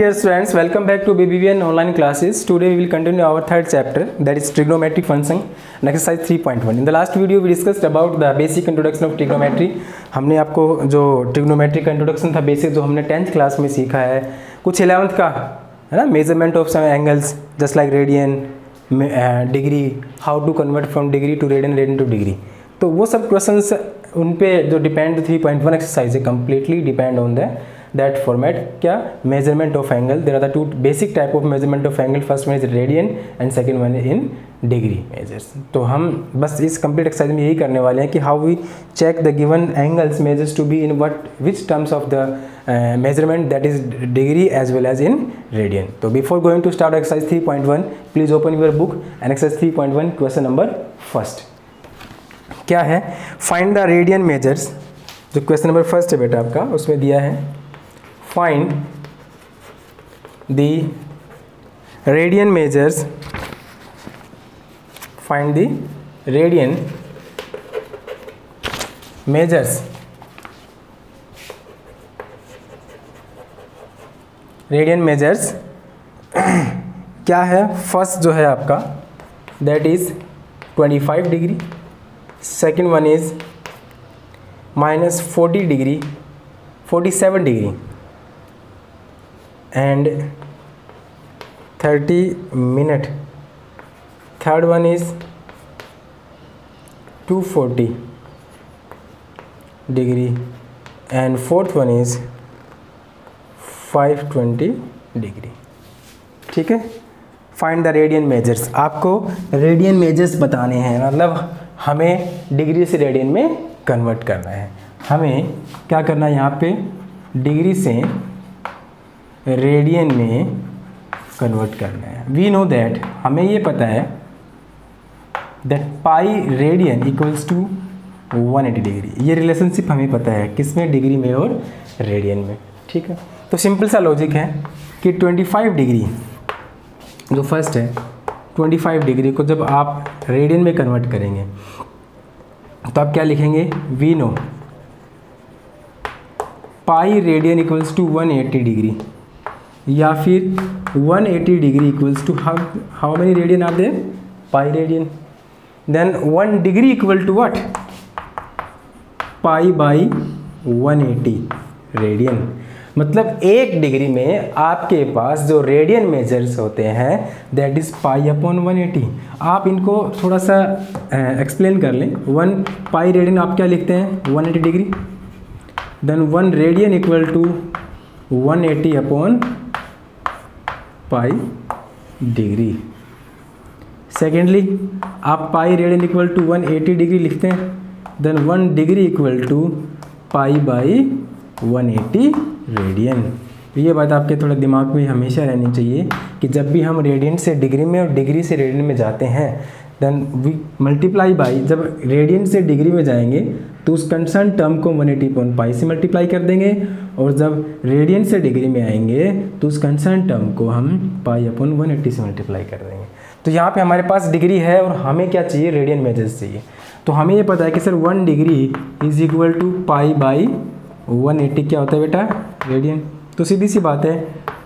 Dear students, welcome back to BBVN online classes. Today we will continue our third chapter, that is trigonometric function and exercise 3.1. In the last video we discussed about the basic introduction of trigonometry. हमने आपको जो trigonometry का introduction था basic जो हमने 10th class में सीखा है, कुछ 11th का है ना, measurement of some angles just like radian, degree, how to convert from degree to radian, radian to degree. तो वो सब क्वेश्चंस उन पे जो डिपेंड 3.1 एक्सरसाइज है completely depend on that format. क्या? Measurement of angle. There are the two basic type of measurement of angle. First one is radian and second one in degree measures. तो हम बस इस complete exercise में यही करने वाले हैं कि how we check the given angles measures to be in which terms of the measurement, that is degree as well as in radian. So before going to start exercise 3.1, please open your book and exercise 3.1 question number first. क्या है? Find the radian measures. जो question number first है बेटा आपका, उसमें दिया है find the radian measures. Find the radian measures. Radian measures क्या है? फर्स्ट जो है आपका that is 25 degree. Second one is -40 degree, 47 degree and 30 minute. Third one is 240 degree and fourth one is 520 degree. ठीक है. Find the radian measures. आपको radian measures बताने हैं, मतलब हमें डिग्री से रेडियन में कन्वर्ट करना है. हमें क्या करना है? यहाँ पे डिग्री से रेडियन में कन्वर्ट करना है. वी नो दैट, हमें ये पता है that pi radian equals to 180 degree. ये रिलेशनशिप हमें पता है, किसमें? डिग्री में और रेडियन में. ठीक है. तो सिंपल सा लॉजिक है कि 25 डिग्री जो फर्स्ट है, 25 डिग्री को जब आप रेडियन में कन्वर्ट करेंगे तो आप क्या लिखेंगे? We know pi radian equals to 180 degree, या फिर 180 degree equals to how many radian are there? Pi radian. Then 1 degree equal to what? Pi by 180 radian. मतलब एक डिग्री में आपके पास जो रेडियन मेजर्स होते हैं दैट इज़ पाई अपॉन 180. आप इनको थोड़ा सा एक्सप्लेन कर लें. 1 पाई रेडियन आप क्या लिखते हैं? 180 degree. Then 1 radian equal to 180 upon pi degree. Secondly आप pi radian equal to 180 degree लिखते हैं. Then 1 degree equal to pi by 180 radian. ये बात आपके थोड़ा दिमाग में हमेशा रहनी चाहिए कि जब भी हम रेडियन से डिग्री में और डिग्री से रेडियन में जाते हैं देन वी मल्टीप्लाई बाई, जब रेडियन से डिग्री में जाएंगे तो उस कंसर्न टर्म को 180 अपॉन पाई से मल्टीप्लाई कर देंगे, और जब रेडियन से डिग्री में आएंगे तो उस कंसर्न टर्म को हम पाई अपॉन 180 से मल्टीप्लाई कर देंगे. तो यहाँ पे हमारे पास डिग्री है और हमें क्या चाहिए? रेडियन मेजर्स चाहिए. तो हमें ये पता है कि sir 1 degree is equal to pi by 180 क्या होता है बेटा? रेडियन. तो सीधी सी बात है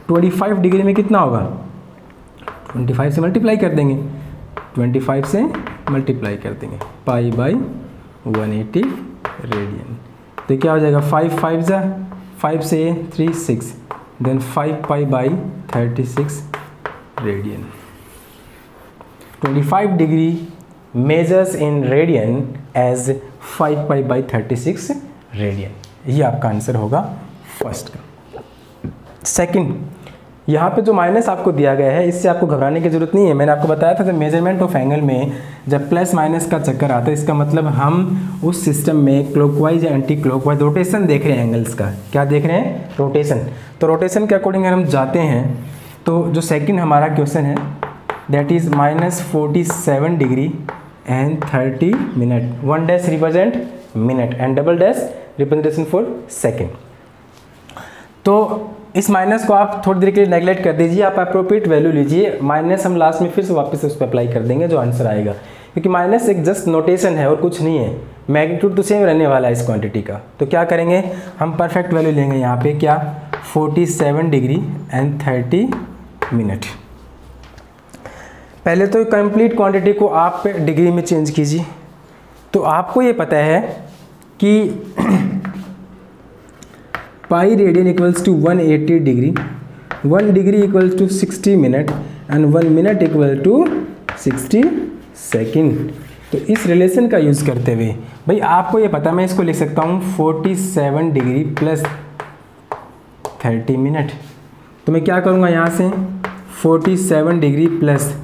25 डिग्री में कितना होगा? 25 से मल्टीप्लाई कर देंगे, 25 से मल्टीप्लाई कर देंगे पाई बाई 180 रेडियन. तो क्या हो जाएगा? 5 5 जा 5 से 3 6, then 5 pi by 36 radian. 25 degree measures in radian as 5 pi by 36 radian. ये आपका आंसर होगा फर्स्ट का. सेकंड, यहाँ पे जो माइनस आपको दिया गया है इससे आपको घबराने की जरूरत नहीं है. मैंने आपको बताया था कि मेजरमेंट ऑफ एंगल में जब प्लस माइनस का चक्कर आता है इसका मतलब हम उस सिस्टम में क्लॉकवाइज या एंटी क्लॉकवाइज रोटेशन देख रहे हैं एंगल्स का. क्या देख रहे हैं? रोटेशन. तो रोटेशन के अकॉर्डिंग अगर हम जाते हैं तो जो सेकेंड हमारा क्वेश्चन है that is -47 degree and 30 minute. 1 dash represent minute and double dash representation for second. तो इस माइनस को आप थोड़ी देर के लिए नेगलेक्ट कर दीजिए, आप अप्रोप्रिएट वैल्यू लीजिए. माइनस हम लास्ट में फिर से वापस उस पर अप्लाई कर देंगे जो आंसर आएगा, क्योंकि माइनस एक जस्ट नोटेशन है और कुछ नहीं है. मैग्नीट्यूड तो सेम रहने वाला है इस क्वांटिटी का. तो क्या करेंगे? हम परफेक्ट वैल्यू लेंगे यहाँ पे. क्या? 47 डिग्री एंड 30 मिनट। पहले तो कंप्लीट क्वांटिटी को आप डिग्री में चेंज कीजिए। तो आपको ये पता है कि pi radian equals to 180 degree, 1 degree equals to 60 minute and 1 minute equal to 60 second. तो इस रिलेशन का यूज़ करते हुए भाई आपको ये पता, मैं इसको लिख सकता हूँ 47 डिग्री प्लस 30 मिनट। तो मैं क्या करूँगा यहाँ से 47 degree plus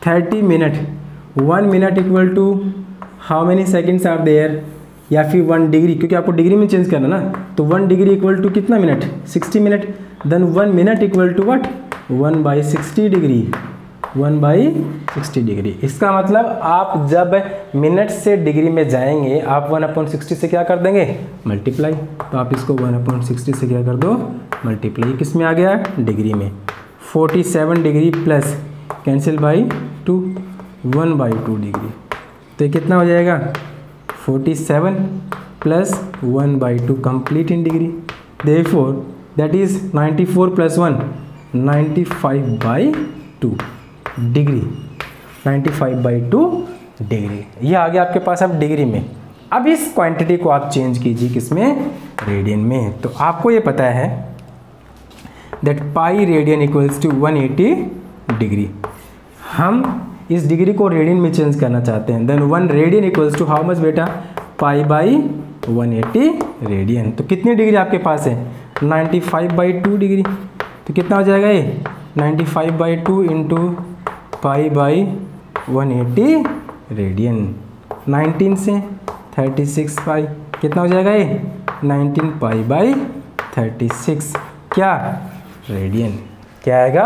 30 minute, 1 minute equal to how many seconds are there, या फिर 1 डिग्री, क्योंकि आपको डिग्री में चेंज करना ना, तो 1 डिग्री इक्वल टू कितना minute, 60 minute. Then 1 minute equal to what, 1/60 degree, 1/60 degree. इसका मतलब आप जब मिनट से डिग्री में जाएंगे आप 1/60 से क्या कर देंगे, मल्टीप्लाई। तो आप इसको 1/60 से क्या कर दो, मल्टीप्लाई। किस में आ गया, डिग्री में। 47 degree plus cancel by 2, 1/2 degree. तो ये कितना हो जाएगा, 47 plus 1/2 complete in degree. Therefore that is 94 plus 1, 95/2 degree, 95/2 degree. ये आ गया आपके पास अब डिग्री में। अब इस क्वांटिटी को आप चेंज कीजिए किसमें, रेडियन में। तो आपको ये पता है that pi radian equals to 180 degree. हम इस डिग्री को रेडियन में चेंज करना चाहते हैं। Then 1 radian equals to how much बेटा, पाई बाई 180 रेडियन। तो कितनी डिग्री आपके पास है, 95/2 डिग्री। तो कितना हो जाएगा ये, 95/2 इंटू पाई बाई 180 रेडियन। 19 से 36 पाई, कितना हो जाएगा ये, 19 पाई बाई 36 क्या, रेडियन। क्या आएगा,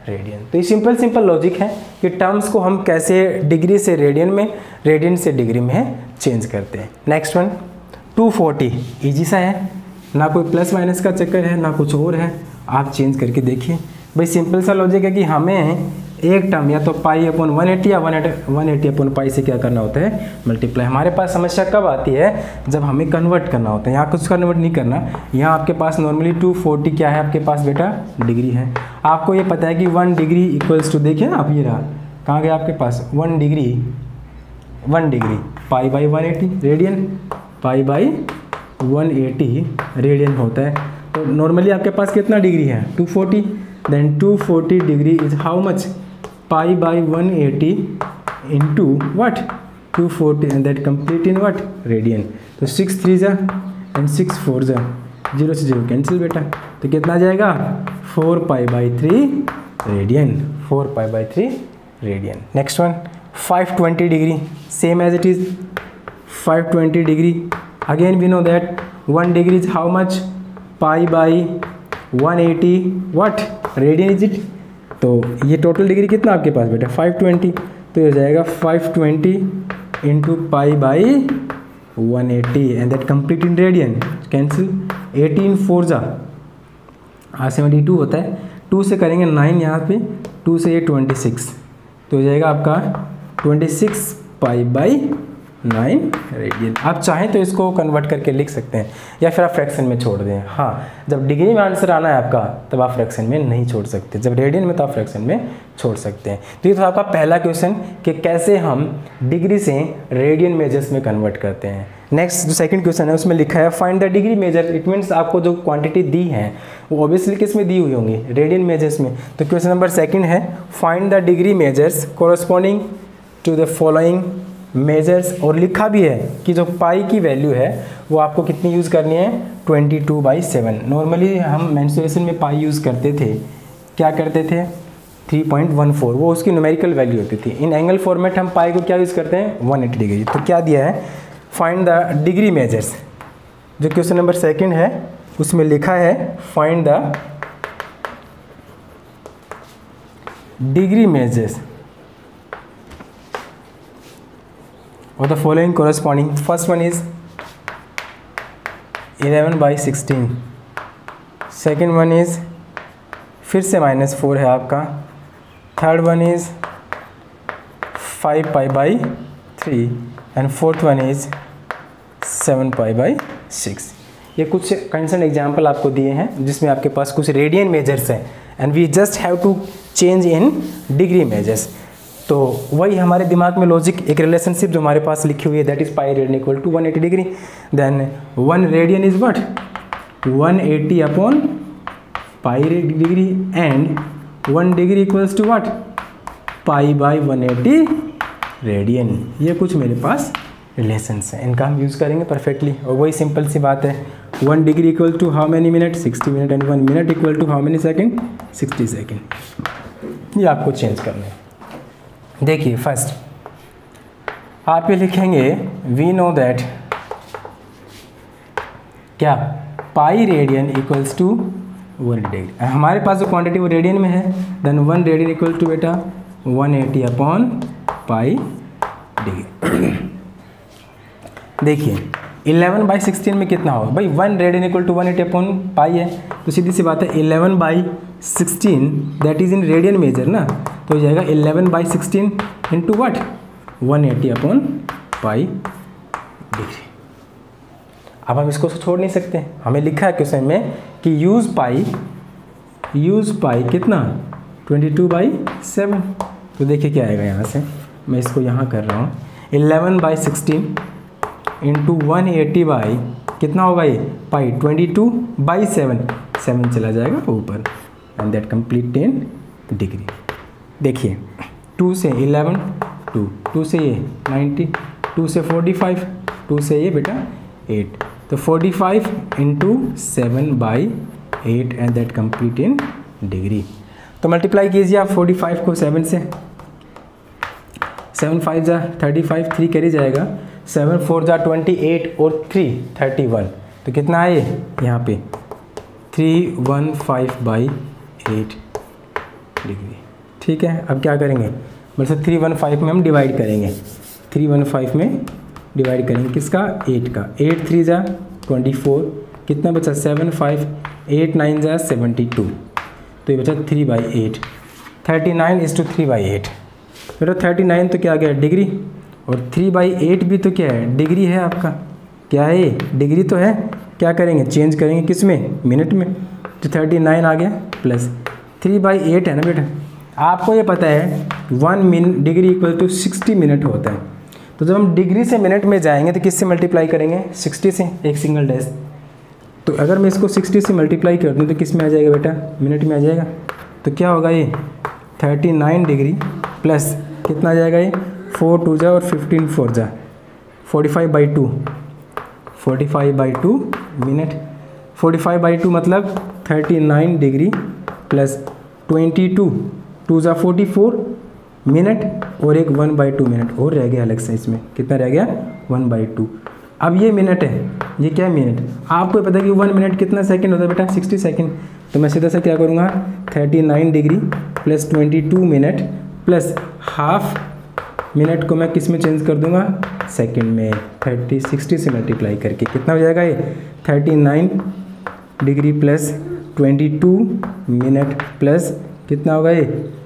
रेडियन। तो ये सिंपल लॉजिक है कि टर्म्स को हम कैसे डिग्री से रेडियन में, रेडियन से डिग्री में चेंज करते हैं। नेक्स्ट वन 240, ईजी सा है, ना कोई प्लस माइनस का चक्कर है ना कुछ और है। आप चेंज करके देखिए भाई, सिंपल सा लॉजिक है कि हमें एक टर्म या तो पाई अपॉन 180 या 180 अपॉन पाई से क्या करना होता है, मल्टीप्लाई। हमारे पास समस्या कब आती है, जब हमें कन्वर्ट करना होता है। यहाँ कुछ कन्वर्ट नहीं करना, यहाँ आपके पास नॉर्मली 240 क्या है आपके पास बेटा, डिग्री है। आपको ये पता है कि 1 डिग्री इक्वल्स टू, देखिए ना आप, ये रहा, कहाँ गया आपके पास 1 degree pi by 180 radian, pi by 180 radian होता है। तो नॉर्मली आपके पास कितना डिग्री है, 240। Then 240 degree is how much, pi by 180 into what 240 and that complete in what, radian. तो 6 3 जा एंड 6 4 जा, 0 से 0 कैंसिल बेटा। तो कितना आ जाएगा, 4 pi by 3 radian, 4 pi by 3 radian. Next one 520 degree, same as it is 520 degree. Again we know that 1 degree is how much, pi by 180 what, radian is it. तो ये टोटल डिग्री कितना आपके पास बेटा, 520। तो ये हो जाएगा 520 into pi by 180 and that complete in radian, cancel. 18 4 जा 72 होता है, 2 से करेंगे 9 यहाँ पे, 2 से ये 26, तो हो जाएगा आपका 26 पाई बाई 9 रेडियन। आप चाहें तो इसको कन्वर्ट करके लिख सकते हैं या फिर आप फ्रैक्शन में छोड़ दें। हाँ, जब डिग्री में आंसर आना है आपका तब आप फ्रैक्शन में नहीं छोड़ सकते, जब रेडियन में तो आप फ्रैक्शन में छोड़ सकते हैं। तो ये था आपका पहला क्वेश्चन कि कैसे हम डिग्री से रेडियन मेजर्स में कन्वर्ट करते हैं। नेक्स्ट जो सेकंड क्वेश्चन है उसमें लिखा है find the degree measure. It means आपको जो क्वांटिटी दी है वो ऑब्वियसली किस में दी हुई होंगी, रेडियन मेजर्स में। तो क्वेश्चन नंबर सेकंड है find the degree measures corresponding to the following measures, और लिखा भी है कि जो पाई की वैल्यू है वो आपको कितनी यूज़ करनी है, 22/7। नॉर्मली हम मेंस्ट्रुएशन में पाई यूज़ करते थे, क्या करते थे 3.14, वो उसकी न्यूमेरिकल वैल्यू होती थी। इन एंगल फॉर्मेट हम पाई को क्या यूज़ करते हैं, 180 डिग्री। तो क्या दिया है, फाइंड द डिग्री मेजर्स। जो क्वेश्चन नंबर सेकंड है उसमें लिखा है find the degree measures or the following corresponding. First one is 11/16, second one is फिर से -4 है आपका, third one is 5 pi by 3 and fourth one is 7 pi by 6। ये कुछ कंसर्न एग्जाम्पल आपको दिए हैं जिसमें आपके पास कुछ रेडियन मेजर्स हैं and we just have to change in degree measures. तो वही हमारे दिमाग में लॉजिक, एक रिलेशनशिप जो हमारे पास लिखी हुई है, that is pi radian equal to 180 degree. Then 1 radian is what, 180 upon pi degree and 1 degree equals to what, pi by 180 radian. ये कुछ मेरे पास रिलेशंस हैं, इनका हम यूज़ करेंगे परफेक्टली। और वही सिंपल सी बात है, 1 degree equal to how many minute, 60 minute and 1 minute equal to how many second, 60 second. ये आपको चेंज करना है। देखिए फर्स्ट आप ये लिखेंगे वी नो दैट क्या, pi radian equals to 1 degree. हमारे पास जो क्वांटिटी वो रेडियन में है, देन 1 रेडियन इक्वल टू बेटा 180 अपॉन पाई डिग्री। देखिए 11/16 में कितना होगा भाई, 1 radian equal to 180 upon pi है, तो सीधी सी बात है 11/16 that is in radian measure ना, तो हो जाएगा 11/16 into what, 180 upon pi degree. अब हम इसको छोड़ नहीं सकते, हमें लिखा है क्वेश्चन में कि यूज़ पाई कितना 22/7। तो देखिए क्या आएगा यहाँ से, मैं इसको यहाँ कर रहा हूँ 11/16 इंटू 180 बाई कितना होगा ये पाई 22/7, 7 चला जाएगा ऊपर एंड दैट कंप्लीट 10 डिग्री। देखिए 2 से 11, 2 से ये 90, 2 से 45, 2 से ये बेटा 8, तो 45 into 7/8 and that complete in degree. तो मल्टीप्लाई कीजिए आप 45 को 7 से, 7 5 जा 35, 3 कैरी जाएगा, 7 4 जा 28 और 3 31, तो कितना है यहाँ पे 315/8 डिग्री। ठीक है, अब क्या करेंगे, मतलब 315 में हम डिवाइड करेंगे, 315 में डिवाइड करेंगे किसका, 8 का, 8 3 जा 24, कितना बचा 7 5, 8 9 जा 72, तो ये बचा 3/8, 39 इज टू 3/8। बेटा 39 तो क्या आ गया डिग्री, और 3/8 भी तो क्या है डिग्री है आपका, क्या है ये डिग्री तो है। क्या करेंगे, चेंज करेंगे किस में, मिनट में, तो 39 आ गया प्लस 3/8 है ना बेटा। आपको ये पता है 1 डिग्री इक्वल टू 60 मिनट होता है, तो जब हम डिग्री से मिनट में जाएंगे तो किससे मल्टीप्लाई करेंगे, 60 से, एक सिंगल डैश। तो अगर मैं इसको 60 से मल्टीप्लाई कर दूँ तो किस में आ जाएगा बेटा, मिनट में आ जाएगा। तो क्या होगा ये 39 डिग्री प्लस कितना आ जाएगा ये 4 2 जा और 15 4 जा 45/2, 45/2 मिनट, 45/2 मतलब 39 डिग्री प्लस 22, 2 जा 44 मिनट और एक 1/2 मिनट और रह गया अलग से, इसमें कितना रह गया 1/2। अब ये मिनट है, ये क्या मिनट, आपको पता है कि 1 मिनट कितना सेकंड होता है बेटा 60 सेकंड। तो मैं सीधा से क्या करूँगा 39 degree plus 22 minute plus half minute को मैं किस में चेंज कर दूंगा, सेकंड में, 60 से मल्टीप्लाई करके कितना हो जाएगा ये 39 डिग्री प्लस 22 मिनट प्लस कितना होगा ये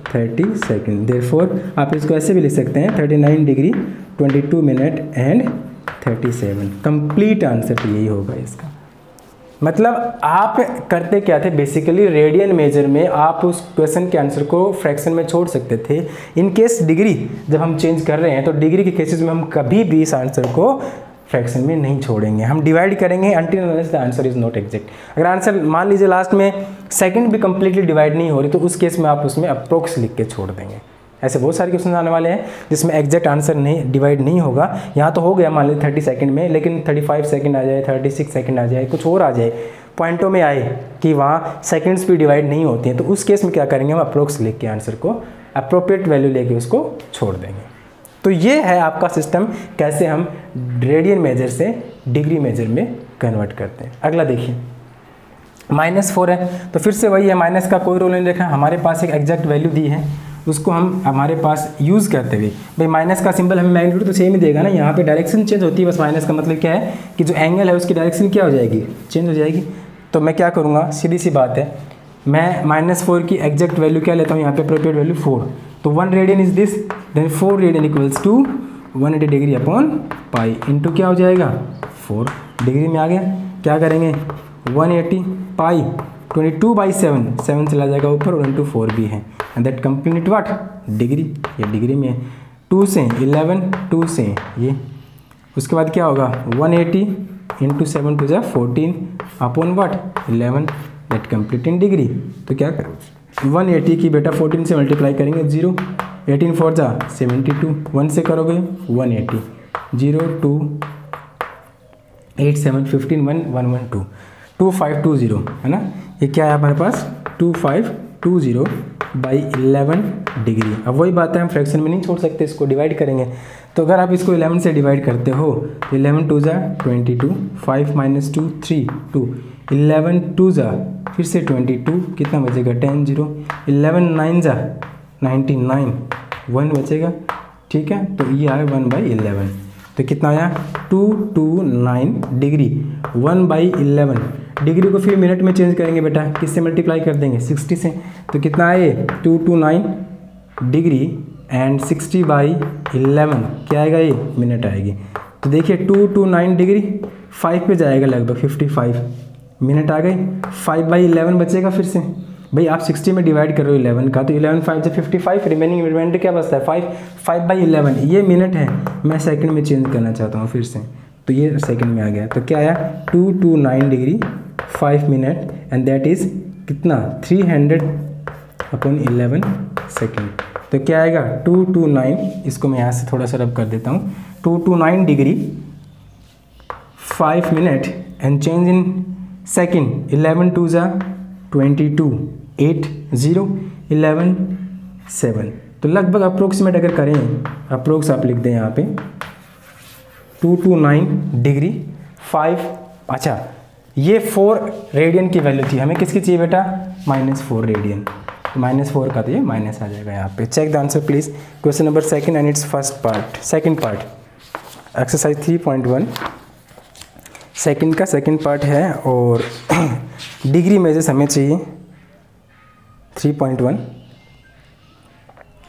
30 सेकेंड। देयरफॉर आप इसको ऐसे भी लिख सकते हैं 39 degree 22 minute and 37। Complete answer तो यही होगा इसका। मतलब आप करते क्या थे, बेसिकली रेडियन मेजर में आप उस क्वेश्चन के आंसर को फ्रैक्शन में छोड़ सकते थे। इन केस डिग्री जब हम चेंज कर रहे हैं तो डिग्री के केसेस में हम कभी भी इस आंसर को फ्रैक्शन में नहीं छोड़ेंगे, हम डिवाइड करेंगे until unless the answer is not exact. अगर आंसर मान लीजिए लास्ट में सेकंड भी कंप्लीटली डिवाइड नहीं हो रही तो उस केस में आप उसमें अप्रोक्स लिख के छोड़ देंगे। ऐसे बहुत सारे क्वेश्चन आने वाले हैं जिसमें एग्जैक्ट आंसर नहीं डिवाइड नहीं होगा। यहाँ तो हो गया मान लीजिए 30 सेकंड में, लेकिन 35 सेकंड आ जाए, 36 सेकंड आ जाए, कुछ और आ जाए, पॉइंटों में आए कि वहाँ सेकंड्स भी डिवाइड नहीं होती हैं, तो उस केस में क्या करेंगे हम अप्रोक्स लिख के आंसर को अप्रोप्रिएट वैल्यू लेके उसको छोड़ देंगे। तो ये है आपका सिस्टम, कैसे हम रेडियन मेजर से डिग्री मेजर में कन्वर्ट करते हैं। अगला देखिए -4 है, तो फिर से वही है, माइनस का कोई रोल नहीं देखा, हमारे पास एक एग्जैक्ट वैल्यू दी है, उसको हम हमारे पास यूज़ करते हुए, भाई माइनस का सिंबल हमें मैग्नीट्यूड तो सेम ही देगा ना, यहाँ पे डायरेक्शन चेंज होती है बस। माइनस का मतलब क्या है कि जो एंगल है उसकी डायरेक्शन क्या हो जाएगी, चेंज हो जाएगी। तो मैं क्या करूँगा, सीधी सी बात है, मैं -4 की एग्जैक्ट वैल्यू क्या लेता हूँ यहाँ पे, अप्रोप्रिएट वैल्यू 4। तो 1 radian is this, then 4 radian equals to 180 degree upon pi into क्या हो जाएगा 4 डिग्री में आ गया। क्या करेंगे 180 पाई 22/7, 7 चला जाएगा ऊपर और इंटू 4 भी है, and that complete what degree, ये डिग्री में है। 2 से 11, 2 से ये, उसके बाद क्या होगा 180 into 7 to 14 upon what 11, that complete in degree. तो क्या कर 180 की बेटा 14 से मल्टीप्लाई करेंगे 0, 18 4 72, 1 से करोगे 180, 0 2 8 7 15 1 1 1 2 2520 है ना, ये क्या है हमारे पास 2520/11 डिग्री। अब वही बात है, हम फ्रैक्शन में नहीं छोड़ सकते, इसको डिवाइड करेंगे। तो अगर आप इसको 11 से डिवाइड करते हो तो 11 2 22, 5 - 2 3 2, 11 2 फिर से 22, कितना बचेगा 10 0, 11 9 99, 1 बचेगा, ठीक है। तो ये आया 1/11, तो कितना आया 229 डिग्री 1/11। डिग्री को फिर मिनट में चेंज करेंगे बेटा, किससे मल्टीप्लाई कर देंगे 60 से, तो कितना आए 229 डिग्री एंड 60/11 क्या आएगा, ये मिनट आएगी। तो देखिए 229 डिग्री 5 पे जाएगा लगभग 55 मिनट आ गई, 5/11 बचेगा फिर से। भाई आप 60 में डिवाइड कर रहे हो 11 का, तो 11 5 से 55, रिमेंडर क्या बचता है 5, 5/11 ये मिनट है, मैं सेकंड में चेंज करना चाहता हूँ फिर से, तो ये सेकंड में आ गया। तो क्या आया 229 degree 5 minute and that is कितना 300/11 सेकेंड। तो क्या आएगा 229, इसको मैं यहाँ से थोड़ा सा रब कर देता हूँ, 229 degree 5 minute and change in second, 11 2 22, 8 0 11 7। तो लगभग अप्रोक्सीमेट अगर करें, अप्रोक्स आप लिख दें यहाँ पे 229 डिग्री 5, अच्छा ये 4 रेडियन की वैल्यू थी, हमें किसकी चाहिए बेटा -4 रेडियन, -4 का तो ये माइनस आ जाएगा यहाँ पे। Check the answer please, question number second and its first part, second part exercise 3.1 second का सेकंड पार्ट है, और डिग्री मेजर्स हमें चाहिए 3.1।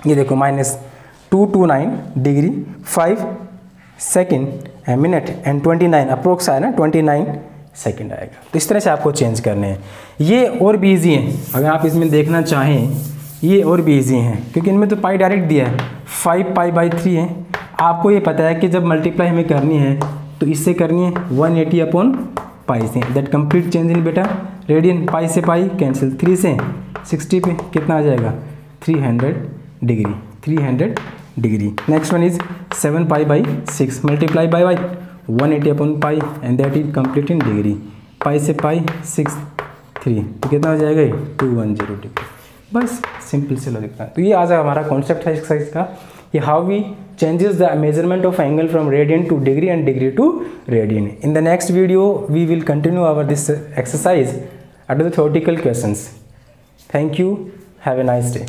ये देखो -229 degree 5 second minute and 29 approx आया ना 29 सेकेंड आएगा। तो इस तरह से आपको चेंज करने हैं। ये और भी ईजी है, अगर आप इसमें देखना चाहें ये और भी ईजी हैं, क्योंकि इनमें तो पाई डायरेक्ट दिया है, 5π/3 है। आपको ये पता है कि जब मल्टीप्लाई हमें करनी है तो इससे करनी है 180/π से, दैट कंप्लीट चेंज इन बेटा रेडियन, पाई से पाई कैंसिल, 3 से 60 पे कितना आ जाएगा 300 degree, 300 degree. Next one is 7π/6 multiply by 180/π and that is complete in degree, pi से पाई 6 3, तो कितना हो जाएगा 210 डिग्री। बस सिंपल से लॉजिक था। तो ये आज हमारा कॉन्सेप्ट है एक्सरसाइज का, ये how we changes the measurement of angle from radian to degree and degree to radian. In the next video we will continue our this exercise at the theoretical questions. Thank you, have a nice day.